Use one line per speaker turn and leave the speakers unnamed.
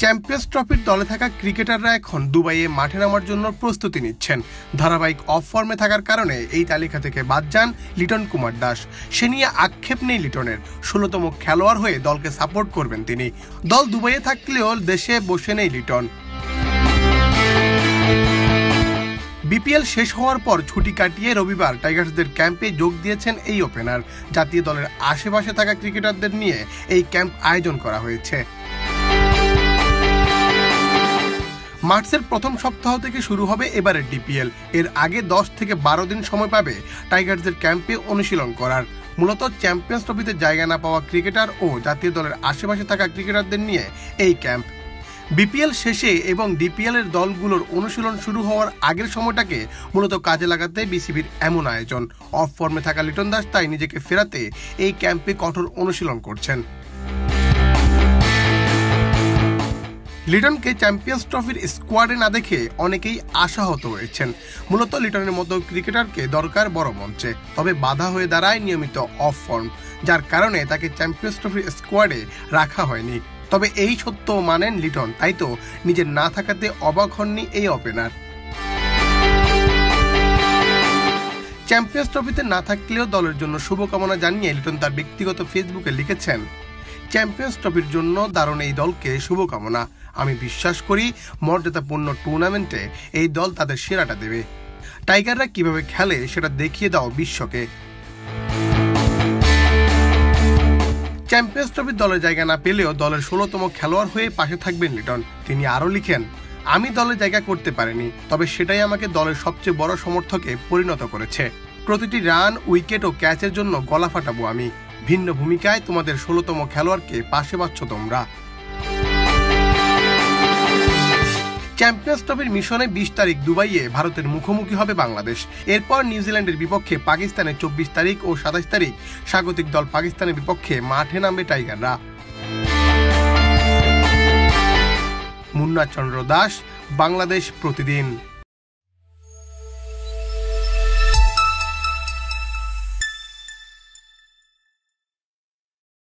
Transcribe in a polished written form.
Champions ট্রফির দলে থাকা ক্রিকেটাররা এখন দুবাইয়ে মাঠে নামার জন্য প্রস্তুতি নিচ্ছেন। ধারাবাহিক অফ ফর্মে থাকার কারণে এই তালিকা থেকে বাদ যান লিটন কুমার দাস। সে নিয়ে আক্ষেপ নেই লিটনের। ১৬তম খেলোয়াড় হয়ে দলকে সাপোর্ট করবেন তিনি। দল দুবাইয়ে থাকলেও দেশে বসে নেই লিটন। বিপিএল শেষ হওয়ার পর ছুটি কাটিয়ে রবিবার টাইগার্সদের ক্যাম্পে যোগ দিয়েছেন এই ওপেনার। জাতীয় দলের আশেপাশে থাকা ক্রিকেটারদের নিয়ে এই ক্যাম্প আয়োজন করা হয়েছে। মার্চের প্রথম সপ্তাহ থেকে শুরু হবে এবারের ডিপিএল। এর আগে 10 থেকে 12 দিন সময় পাবে টাইগার্সদের ক্যাম্পে অনুশীলন করার। মূলত চ্যাম্পিয়ন্স ট্রফিতে জায়গা না পাওয়া ক্রিকেটার ও জাতীয় দলের আশেপাশে থাকা ক্রিকেটারদের নিয়ে এই ক্যাম্প। বিপিএল শেষে এবং ডিপিএল এর দলগুলোর অনুশীলন শুরু হওয়ার আগের সময়টাকে মূলত কাজে লাগাতে বিসিবির এমন আয়োজন। অফ ফর্মে থাকা লিটন দাস তাই নিজেকে ফেরাতে এই ক্যাম্পে কঠোর অনুশীলন করছেন। লিটনকে চ্যাম্পিয়ন্স ট্রফির স্কোয়াডে না দেখে অনেকেই আশাহত হয়েছেন। মূলত লিটনের মতো ক্রিকেটারকে দরকার বড় মঞ্চে, তবে বাধা হয়ে দাঁড়ায় নিয়মিত অফ ফর্ম, যার কারণে তাকে চ্যাম্পিয়ন্স ট্রফির স্কোয়াডে রাখা হয়নি। তবে এই সত্য মানেন লিটন, তাই তো নিজের না থাকাতে অবাক হননি এই ওপেনার। চ্যাম্পিয়ন্স ট্রফিতে না থাকলেও দলের জন্য শুভকামনা জানিয়ে লিটন তার ব্যক্তিগত ফেসবুকে লিখেছেন, চ্যাম্পিয়ন্স ট্রফির জন্য দারুণ এই দলকে শুভকামনা। আমি বিশ্বাস করি মর্যাদাপূর্ণ টুর্নামেন্টে এই দল তাদের সেরাটা দেবে। টাইগাররা কিভাবে খেলে সেটা দেখিয়ে দাও বিশ্বকে। চ্যাম্পিয়ন্স ট্রফির দলের জায়গা না পেলেও দলের 16তম খেলোয়াড় হয়ে পাশে থাকবেন লিটন। তিনি আরও লিখেন, আমি দলে জায়গা করতে পারিনি, তবে সেটাই আমাকে দলের সবচেয়ে বড় সমর্থকে পরিণত করেছে। প্রতিটি রান, উইকেট ও ক্যাচের জন্য গলা ফাটাবো আমি। ভিন্ন ভূমিকায় তোমাদের 16তম খেলোয়াড়কে পাশে পাচ্ছ তোমরা। চ্যাম্পিয়ন্স ট্রফির মিশনে 20 তারিখ দুবাইয়ে ভারতের মুখোমুখি হবে বাংলাদেশ। এরপর নিউজিল্যান্ডের বিপক্ষে পাকিস্তানে 24 তারিখ ও 27 তারিখ স্বাগতিক দল পাকিস্তানের বিপক্ষে মাঠে নামবে টাইগাররা। মুন্না চন্দ্র দাস, বাংলাদেশ প্রতিদিন।